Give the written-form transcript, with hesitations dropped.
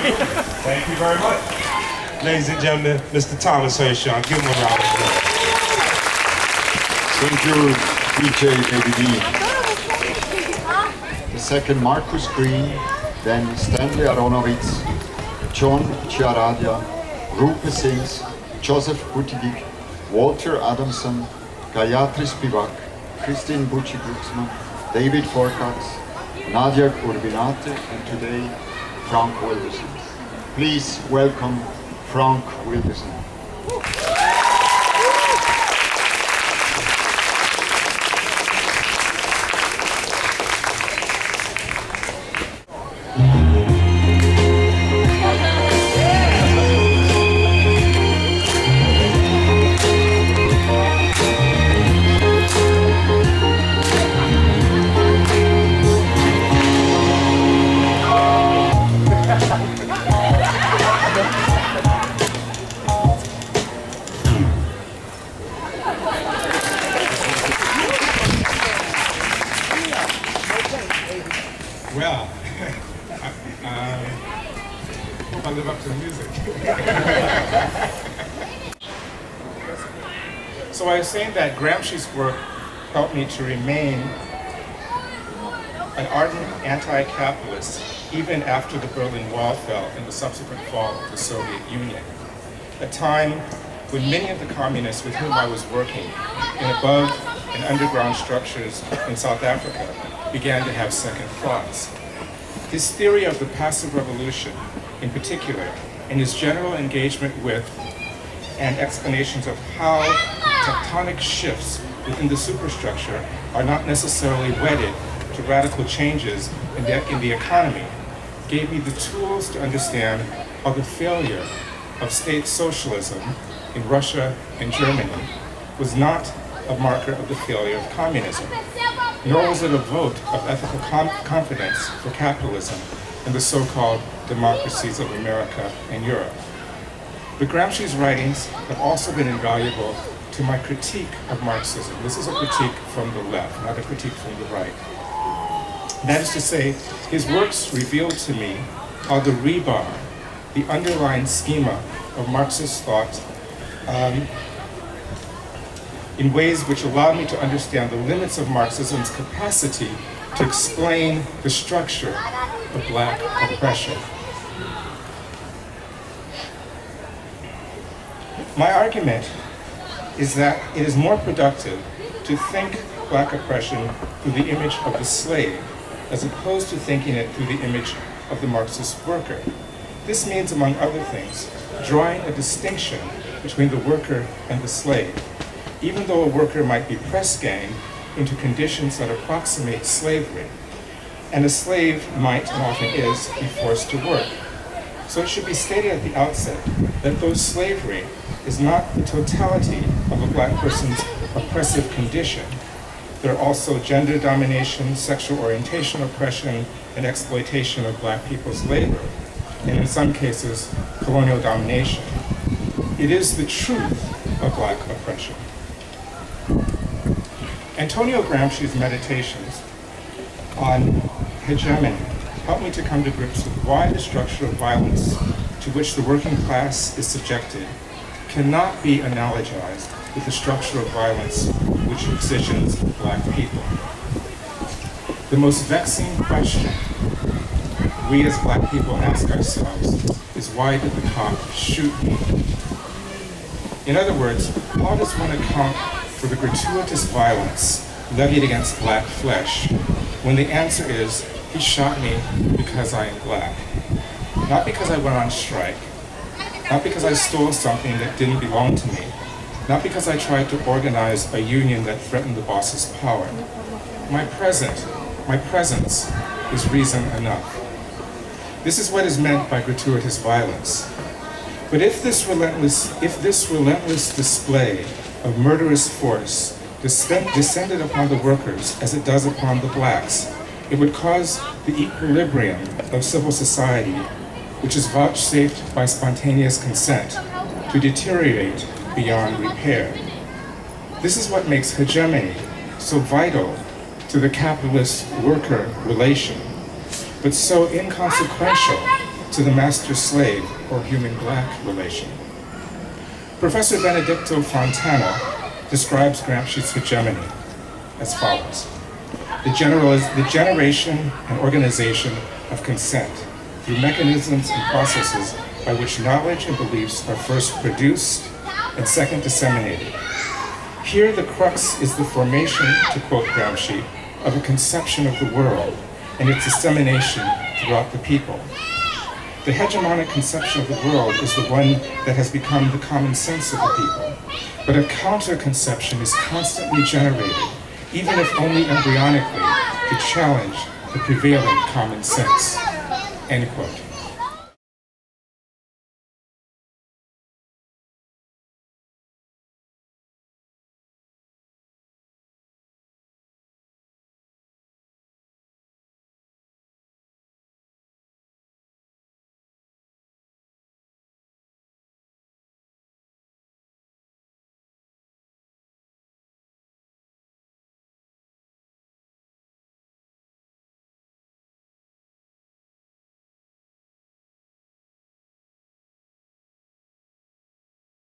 Thank you very much. Ladies and gentlemen, Mr. Thomas Hirschhorn, give him a round of applause. Thank you, DJ ABD. The second, Marcus Green, then Stanley Aronowitz, John Chiaradia, Rupe Sings, Joseph Buttigieg, Walter Adamson, Gayatri Spivak, Christine Bucci-Glucksmann, David Forkax, Nadia Urbinate, and today, Frank Wilderson. Please welcome Frank Wilderson. Well, hope I live up to the music. So I was saying that Gramsci's work helped me to remain an ardent anti-capitalist even after the Berlin Wall fell and the subsequent fall of the Soviet Union, a time when many of the communists with whom I was working in above and underground structures in South Africa began to have second thoughts. His theory of the passive revolution, in particular, and his general engagement with and explanations of how tectonic shifts within the superstructure are not necessarily wedded to radical changes in the economy, gave me the tools to understand how the failure of state socialism in Russia and Germany was not a marker of the failure of communism, nor was it a vote of ethical confidence for capitalism in the so-called democracies of America and Europe. But Gramsci's writings have also been invaluable to my critique of Marxism. This is a critique from the left, not a critique from the right. That is to say, his works revealed to me how the rebar, the underlying schema of Marxist thought, in ways which allowed me to understand the limits of Marxism's capacity to explain the structure of Black oppression. My argument is that it is more productive to think Black oppression through the image of the slave, as opposed to thinking it through the image of the Marxist worker. This means, among other things, drawing a distinction between the worker and the slave, even though a worker might be press-ganged into conditions that approximate slavery, and a slave might, and often is, be forced to work. So it should be stated at the outset that though slavery is not the totality of a Black person's oppressive condition, there are also gender domination, sexual orientation oppression, and exploitation of Black people's labor, and in some cases, colonial domination. It is the truth of Black oppression. Antonio Gramsci's meditations on hegemony helped me to come to grips with why the structure of violence to which the working class is subjected cannot be analogized with the structure of violence which positions Black people. The most vexing question we as Black people ask ourselves is, why did the cop shoot me? In other words, how does one account for the gratuitous violence levied against Black flesh when the answer is, he shot me because I am Black? Not because I went on strike, not because I stole something that didn't belong to me, not because I tried to organize a union that threatened the boss's power. My presence is reason enough. This is what is meant by gratuitous violence. But if this relentless display of murderous force descended upon the workers as it does upon the Blacks, it would cause the equilibrium of civil society, which is vouchsafed by spontaneous consent, to deteriorate beyond repair. This is what makes hegemony so vital to the capitalist-worker relation, but so inconsequential to the master-slave or human-black relation. Professor Benedicto Fontana describes Gramsci's hegemony as follows. The generation and organization of consent through mechanisms and processes by which knowledge and beliefs are first produced and second disseminated. Here the crux is the formation, to quote Gramsci, of a conception of the world and its dissemination throughout the people. The hegemonic conception of the world is the one that has become the common sense of the people, but a counter-conception is constantly generated, even if only embryonically, to challenge the prevailing common sense. End quote.